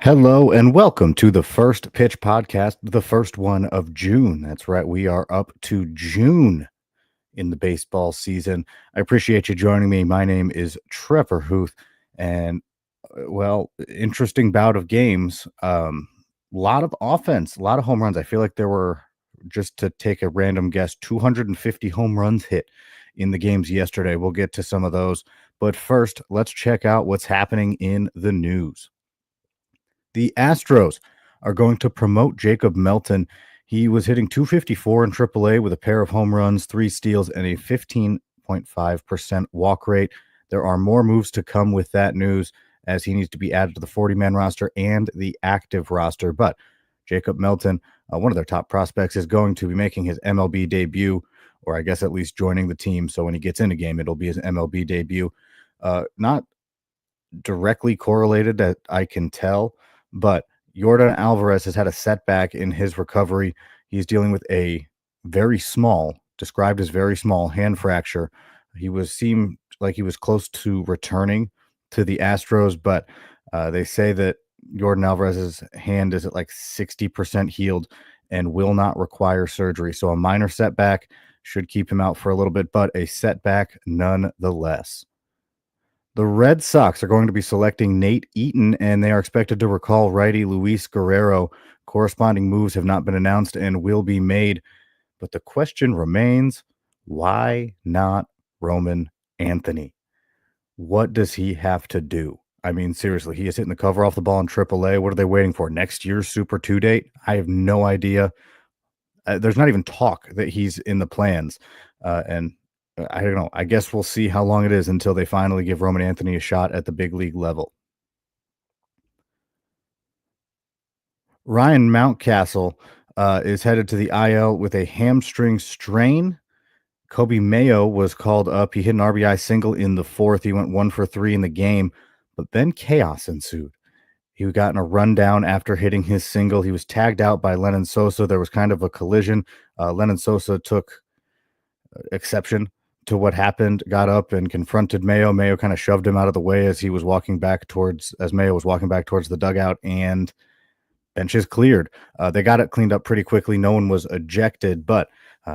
Hello and welcome to the First Pitch Podcast, the first one of June. That's right, we are up to June in the baseball season. I appreciate you joining me. My name is Trevor Hooth, and interesting bout of games. Lot of offense, a lot of home runs. I feel like there were, just to take a random guess, 250 home runs hit in the games yesterday. We'll get to some of those, but first, let's check out what's happening in the news. The Astros are going to promote Jacob Melton. He was hitting 254 in AAA with a pair of home runs, 3 steals, and a 15.5% walk rate. There are more moves to come with that news, as he needs to be added to the 40-man roster and the active roster. But Jacob Melton, one of their top prospects, is going to be making his MLB debut, or I guess at least joining the team. So when he gets in a game, it'll be his MLB debut. Not directly correlated that I can tell, but Yordan Alvarez has had a setback in his recovery. He's dealing with a very small, described as very small, hand fracture. Seemed like he was close to returning to the Astros, but they say that Yordan Alvarez's hand is at like 60% healed and will not require surgery. So a minor setback should keep him out for a little bit, but a setback nonetheless. The Red Sox are going to be selecting Nate Eaton, and they are expected to recall righty Luis Guerrero. Corresponding moves have not been announced and will be made. But the question remains, why not Roman Anthony? What does he have to do? I mean, seriously, he is hitting the cover off the ball in AAA. What are they waiting for? Next year's Super 2 date? I have no idea. There's not even talk that he's in the plans. And I don't know. I guess we'll see how long it is until they finally give Roman Anthony a shot at the big league level. Ryan Mountcastle is headed to the IL with a hamstring strain. Kobe Mayo was called up. He hit an RBI single in the fourth. He went 1 for 3 in the game, but then chaos ensued. He got in a rundown after hitting his single. He was tagged out by Lennon Sosa. There was kind of a collision. Lennon Sosa took exception to what happened, got up and confronted Mayo. Mayo kind of shoved him out of the way as Mayo was walking back towards the dugout, and benches cleared. They got it cleaned up pretty quickly. No one was ejected, but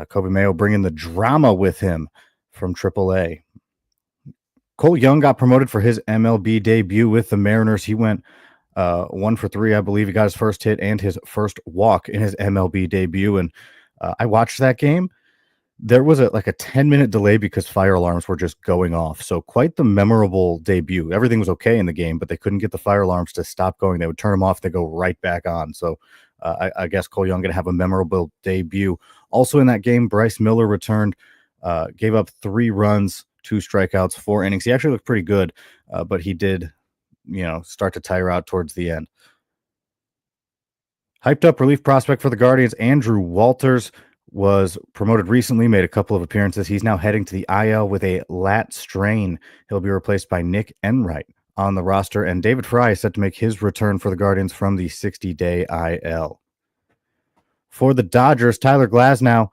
Kobe Mayo bringing the drama with him from AAA. Cole Young got promoted for his MLB debut with the Mariners. He went 1 for 3, I believe. He got his first hit and his first walk in his MLB debut, and I watched that game. There was a 10-minute delay because fire alarms were just going off. So quite the memorable debut. Everything was okay in the game, but they couldn't get the fire alarms to stop going. They would turn them off. They go right back on. So I guess Cole Young going to have a memorable debut. Also in that game, Bryce Miller returned, gave up 3 runs, 2 strikeouts, 4 innings. He actually looked pretty good, but he did, start to tire out towards the end. Hyped up relief prospect for the Guardians, Andrew Walters, was promoted recently, made a couple of appearances. He's now heading to the IL with a lat strain. He'll be replaced by Nick Enright on the roster, and David Fry is set to make his return for the Guardians from the 60-day IL. For the Dodgers, Tyler Glasnow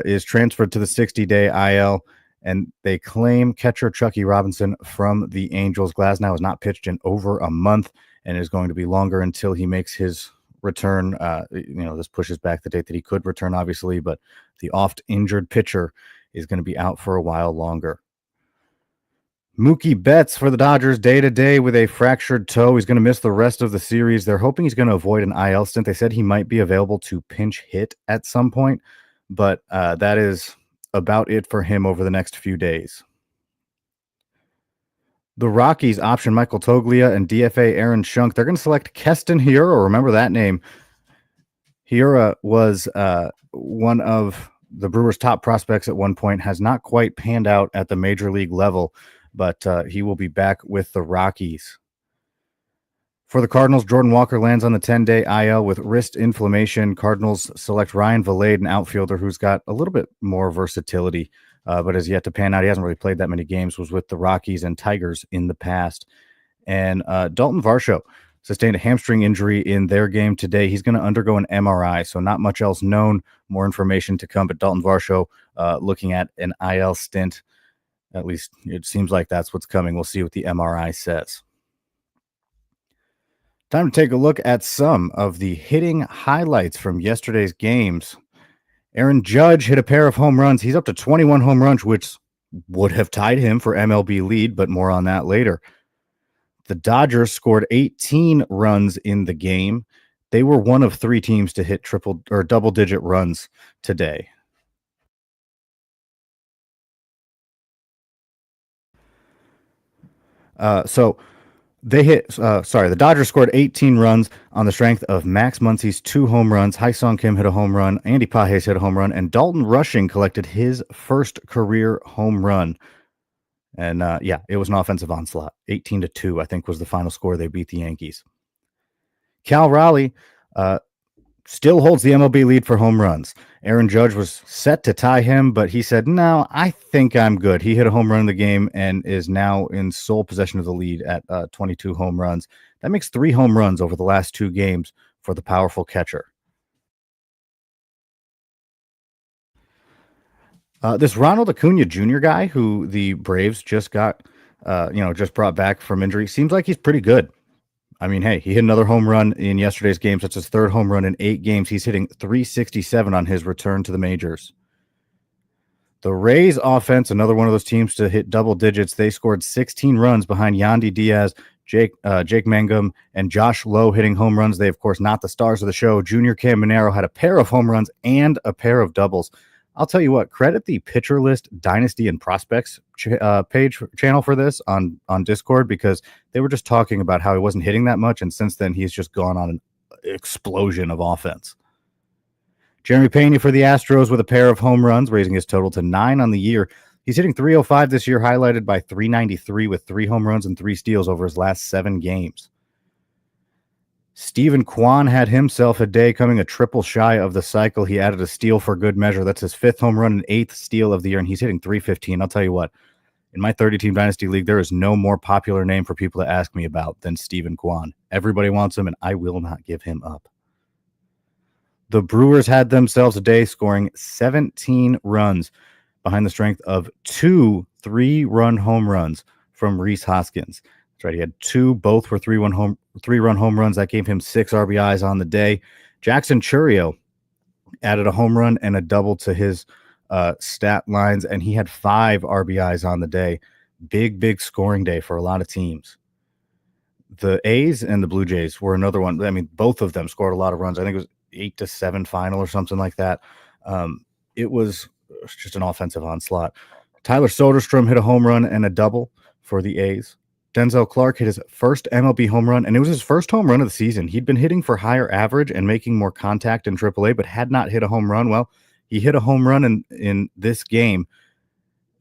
is transferred to the 60-day IL, and they claim catcher Chucky Robinson from the Angels. Glasnow has not pitched in over a month and is going to be longer until he makes his return. This pushes back the date that he could return, obviously, but the oft injured pitcher is going to be out for a while longer. Mookie Betts for the Dodgers day to day with a fractured toe. He's going to miss the rest of the series. They're hoping he's going to avoid an IL stint. They said he might be available to pinch hit at some point, but that is about it for him over the next few days. The Rockies option Michael Toglia and DFA Aaron Schunk. They're going to select Keston Hiura. Remember that name. Hiura was one of the Brewers' top prospects at one point, has not quite panned out at the major league level, but he will be back with the Rockies. For the Cardinals, Jordan Walker lands on the 10-day IL with wrist inflammation. Cardinals select Ryan Valade, an outfielder who's got a little bit more versatility, but has yet to pan out. He hasn't really played that many games, was with the Rockies and Tigers in the past. And Dalton Varsho sustained a hamstring injury in their game today. He's going to undergo an MRI, so not much else known. More information to come, but Dalton Varsho looking at an IL stint. At least it seems like that's what's coming. We'll see what the MRI says. Time to take a look at some of the hitting highlights from yesterday's games. Aaron Judge hit a pair of home runs. He's up to 21 home runs, which would have tied him for MLB lead, but more on that later. The Dodgers scored 18 runs in the game. They were one of three teams to hit triple or double-digit runs today. The Dodgers scored 18 runs on the strength of Max Muncy's 2 home runs. Hyesung Kim hit a home run. Andy Pages hit a home run. And Dalton Rushing collected his first career home run. And it was an offensive onslaught. 18-2, I think, was the final score. They beat the Yankees. Cal Raleigh still holds the MLB lead for home runs. Aaron Judge was set to tie him, but he said, no, I think I'm good. He hit a home run in the game and is now in sole possession of the lead at 22 home runs. That makes 3 home runs over the last 2 games for the powerful catcher. This Ronald Acuna Jr. guy who the Braves just got, just brought back from injury, seems like he's pretty good. I mean, hey, he hit another home run in yesterday's game. That's his 3rd home run in 8 games. He's hitting .367 on his return to the majors. The Rays offense, another one of those teams to hit double digits. They scored 16 runs behind Yandy Diaz, Jake Mangum, and Josh Lowe hitting home runs. They, of course, not the stars of the show. Junior Caminero had a pair of home runs and a pair of doubles. I'll tell you what, credit the Pitcher List Dynasty and Prospects channel for this on Discord, because they were just talking about how he wasn't hitting that much, and since then he's just gone on an explosion of offense. Jeremy Pena for the Astros with a pair of home runs, raising his total to 9 on the year. He's hitting .305 this year, highlighted by .393 with 3 home runs and 3 steals over his last 7 games. Stephen Kwan had himself a day, coming a triple shy of the cycle. He added a steal for good measure. That's his 5th home run and 8th steal of the year, and he's hitting .315. I'll tell you what, in my 30-team Dynasty League, there is no more popular name for people to ask me about than Stephen Kwan. Everybody wants him, and I will not give him up. The Brewers had themselves a day, scoring 17 runs behind the strength of 2 3-run home runs from Rhys Hoskins. That's right. He had 2, both were 3-run home runs. That gave him 6 RBIs on the day. Jackson Chourio added a home run and a double to his stat lines, and he had 5 RBIs on the day. Big scoring day for a lot of teams. The A's and the Blue Jays were another one. I mean, both of them scored a lot of runs. I think it was 8-7 final or something like that. It was just an offensive onslaught. Tyler Soderstrom hit a home run and a double for the A's. Denzel Clark hit his first MLB home run, and it was his first home run of the season. He'd been hitting for higher average and making more contact in AAA, but had not hit a home run. Well, he hit a home run in this game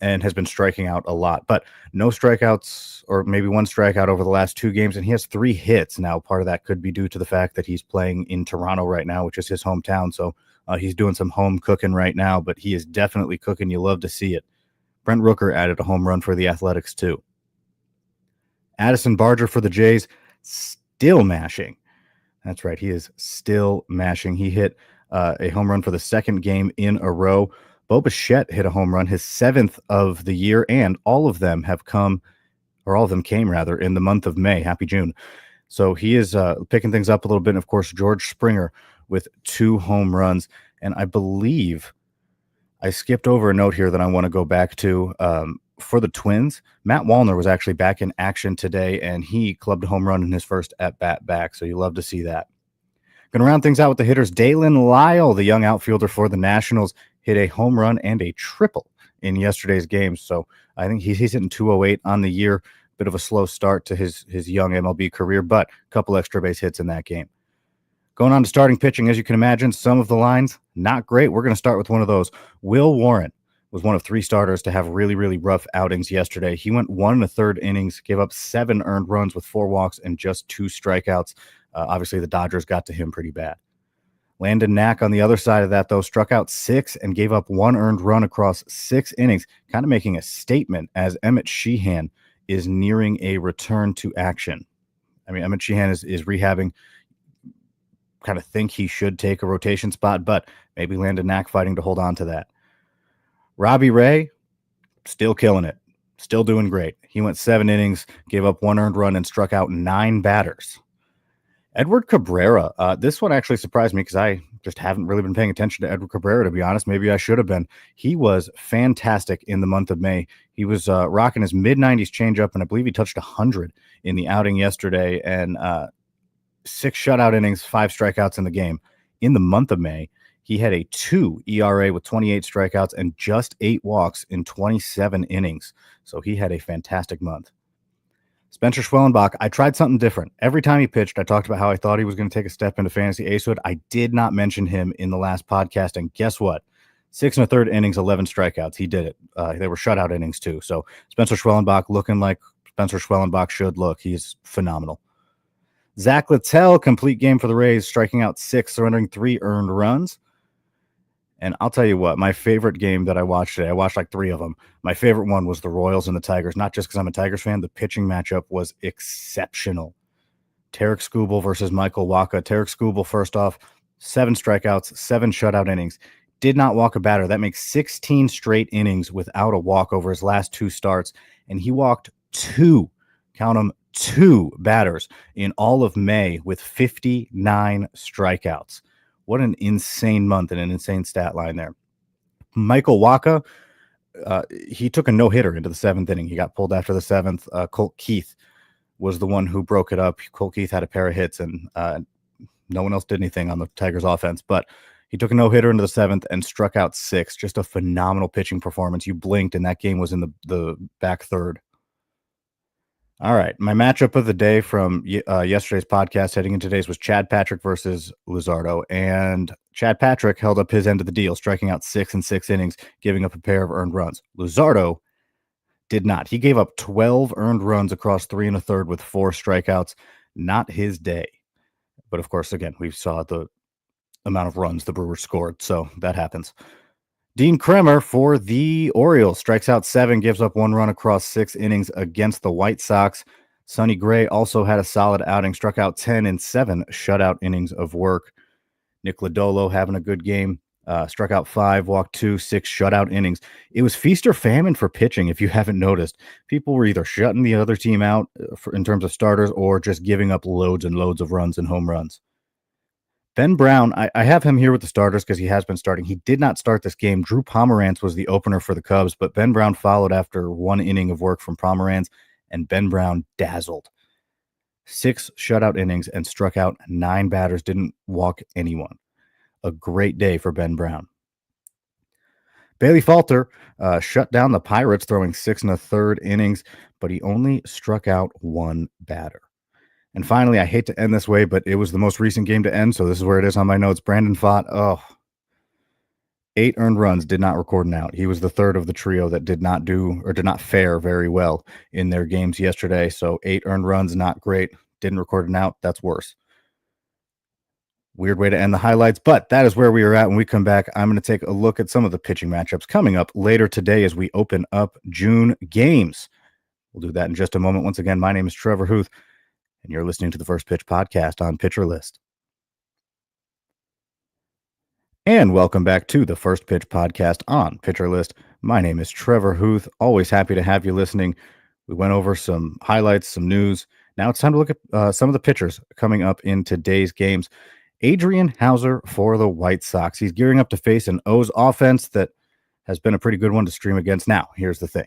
and has been striking out a lot, but no strikeouts, or maybe 1 strikeout over the last 2 games, and he has 3 hits. Now, part of that could be due to the fact that he's playing in Toronto right now, which is his hometown, so he's doing some home cooking right now, but he is definitely cooking. You love to see it. Brent Rooker added a home run for the Athletics, too. Addison Barger for the Jays, still mashing. That's right, he is still mashing. He hit a home run for the 2nd game in a row. Bo Bichette hit a home run, his 7th of the year, and all of them came in the month of May. Happy June. So he is picking things up a little bit. And of course, George Springer with 2 home runs. And I believe I skipped over a note here that I want to go back to. For the Twins, Matt Wallner was actually back in action today, and he clubbed a home run in his first at-bat back, so you love to see that. Going to round things out with the hitters. Dalen Lyle, the young outfielder for the Nationals, hit a home run and a triple in yesterday's game, so I think he's hitting .208 on the year. Bit of a slow start to his young MLB career, but a couple extra base hits in that game. Going on to starting pitching, as you can imagine, some of the lines, not great. We're going to start with one of those. Will Warren was one of 3 starters to have really rough outings yesterday. He went 1 1/3 innings, gave up 7 earned runs with 4 walks and just 2 strikeouts. Obviously, the Dodgers got to him pretty bad. Landon Knack on the other side of that, though, struck out 6 and gave up 1 earned run across 6 innings, kind of making a statement as Emmett Sheehan is nearing a return to action. I mean, Emmett Sheehan is rehabbing. Kind of think he should take a rotation spot, but maybe Landon Knack fighting to hold on to that. Robbie Ray, still killing it. Still doing great. He went 7 innings, gave up 1 earned run, and struck out 9 batters. Edward Cabrera. This one actually surprised me because I just haven't really been paying attention to Edward Cabrera, to be honest. Maybe I should have been. He was fantastic in the month of May. He was rocking his mid-90s changeup, and I believe he touched 100 in the outing yesterday, and 6 shutout innings, 5 strikeouts in the game. In the month of May, he had a 2 ERA with 28 strikeouts and just 8 walks in 27 innings. So he had a fantastic month. Spencer Schwellenbach, I tried something different. Every time he pitched, I talked about how I thought he was going to take a step into fantasy acehood. I did not mention him in the last podcast, and guess what? 6 1/3 innings, 11 strikeouts. He did it. They were shutout innings too. So Spencer Schwellenbach looking like Spencer Schwellenbach should look. He's phenomenal. Zach Littell, complete game for the Rays, striking out 6, surrendering 3 earned runs. And I'll tell you what, my favorite game that I watched today, I watched like 3 of them. My favorite one was the Royals and the Tigers, not just because I'm a Tigers fan. The pitching matchup was exceptional. Tarek Skubal versus Michael Wacha. Tarek Skubal, first off, 7 strikeouts, 7 shutout innings. Did not walk a batter. That makes 16 straight innings without a walk over his last 2 starts. And he walked 2, count them, 2 batters in all of May with 59 strikeouts. What an insane month and an insane stat line there. Michael Wacha, he took a no-hitter into the 7th inning. He got pulled after the 7th. Colt Keith was the one who broke it up. Colt Keith had a pair of hits, and no one else did anything on the Tigers offense. But he took a no-hitter into the 7th and struck out 6. Just a phenomenal pitching performance. You blinked, and that game was in the back third. All right. My matchup of the day from yesterday's podcast heading into today's was Chad Patrick versus Luzardo. And Chad Patrick held up his end of the deal, striking out 6 in 6 innings, giving up a pair of earned runs. Luzardo did not. He gave up 12 earned runs across 3 1/3 with 4 strikeouts. Not his day. But of course, again, we saw the amount of runs the Brewers scored. So that happens. Dean Kremer for the Orioles strikes out 7, gives up 1 run across 6 innings against the White Sox. Sonny Gray also had a solid outing, struck out 10 in 7 shutout innings of work. Nick Lodolo having a good game, struck out 5, walked 2, 6 shutout innings. It was feast or famine for pitching, if you haven't noticed. People were either shutting the other team out in terms of starters or just giving up loads and loads of runs and home runs. Ben Brown, I have him here with the starters because he has been starting. He did not start this game. Drew Pomerantz was the opener for the Cubs, but Ben Brown followed after 1 inning of work from Pomerantz, and Ben Brown dazzled. 6 shutout innings and struck out 9 batters, didn't walk anyone. A great day for Ben Brown. Bailey Falter shut down the Pirates, throwing 6 1/3 innings, but he only struck out 1 batter. And finally, I hate to end this way, but it was the most recent game to end, so this is where it is on my notes. Brandon Pfaadt, 8 earned runs, did not record an out. He was the third of the trio that did not fare very well in their games yesterday. So 8 earned runs, not great. Didn't record an out. That's worse. Weird way to end the highlights, but that is where we are at. When we come back, I'm going to take a look at some of the pitching matchups coming up later today as we open up June games. We'll do that in just a moment. Once again, my name is Trevor Hooth, and you're listening to the First Pitch Podcast on Pitcher List. And welcome back to the First Pitch Podcast on Pitcher List. My name is Trevor Hooth. Always happy to have you listening. We went over some highlights, some news. Now it's time to look at some of the pitchers coming up in today's games. Adrian Hauser for the White Sox. He's gearing up to face an O's offense that has been a pretty good one to stream against. Now, here's the thing.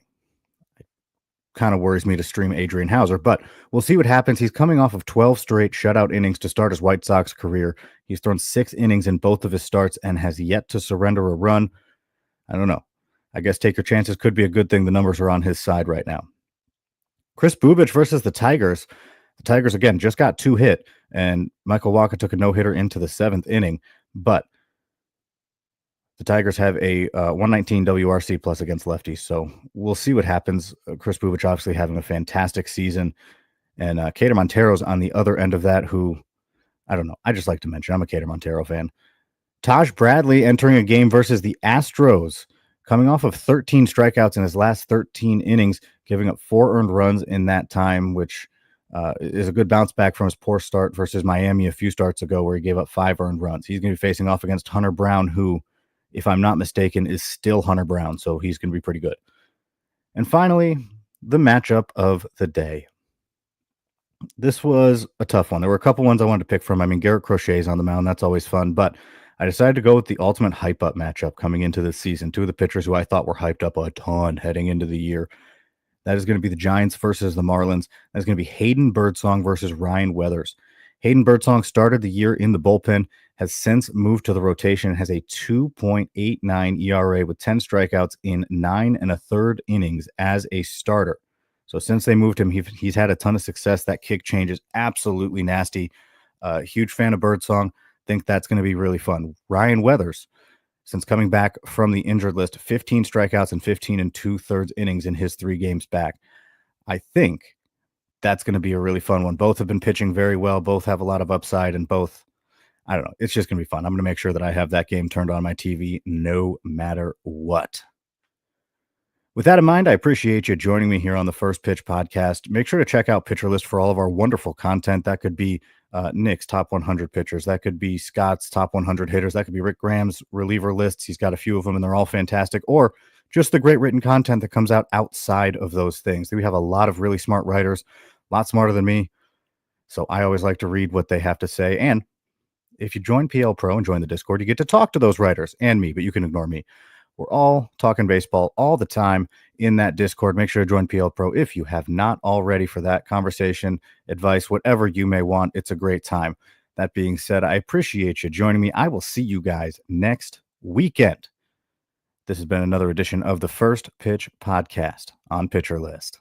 Kind of worries me to stream Adrian Hauser, but we'll see what happens. He's coming off of 12 straight shutout innings to start his White Sox career. He's thrown 6 innings in both of his starts and has yet to surrender a run. I don't know. I guess take your chances could be a good thing. The numbers are on his side right now. Chris Bubich versus the Tigers. The Tigers, again, just got 2 hit, and Michael Wacha took a no-hitter into the 7th inning, but the Tigers have a 119 WRC plus against lefties, so we'll see what happens. Chris Bubich obviously having a fantastic season, and Cater Montero's on the other end of that, who, I don't know, I just like to mention, I'm a Cater Montero fan. Taj Bradley entering a game versus the Astros, coming off of 13 strikeouts in his last 13 innings, giving up 4 earned runs in that time, which is a good bounce back from his poor start versus Miami a few starts ago where he gave up 5 earned runs. He's going to be facing off against Hunter Brown, who, if I'm not mistaken, is still Hunter Brown, so he's going to be pretty good. And finally, the matchup of the day. This was a tough one. There were a couple ones I wanted to pick from. I mean, Garrett Crochet's on the mound. That's always fun. But I decided to go with the ultimate hype up matchup coming into this season. Two of the pitchers who I thought were hyped up a ton heading into the year. That is going to be the Giants versus the Marlins. That's going to be Hayden Birdsong versus Ryan Weathers. Hayden Birdsong started the year in the bullpen, has since moved to the rotation, has a 2.89 ERA with 10 strikeouts in 9 1/3 innings as a starter. So since they moved him, he's had a ton of success. That kick change is absolutely nasty. Huge fan of Birdsong. Think that's going to be really fun. Ryan Weathers, since coming back from the injured list, 15 strikeouts and 15 2/3 innings in his 3 games back. I think that's going to be a really fun one. Both have been pitching very well. Both have a lot of upside, and both, I don't know. It's just going to be fun. I'm going to make sure that I have that game turned on my TV no matter what. With that in mind, I appreciate you joining me here on the First Pitch podcast. Make sure to check out Pitcher List for all of our wonderful content. That could be Nick's top 100 pitchers. That could be Scott's top 100 hitters. That could be Rick Graham's reliever lists. He's got a few of them, and they're all fantastic. Or just the great written content that comes out outside of those things. We have a lot of really smart writers, a lot smarter than me. So I always like to read what they have to say. And if you join PL Pro and join the Discord, you get to talk to those writers and me, but you can ignore me. We're all talking baseball all the time in that Discord. Make sure to join PL Pro if you have not already for that conversation, advice, whatever you may want. It's a great time. That being said, I appreciate you joining me. I will see you guys next weekend. This has been another edition of the First Pitch Podcast on Pitcher List.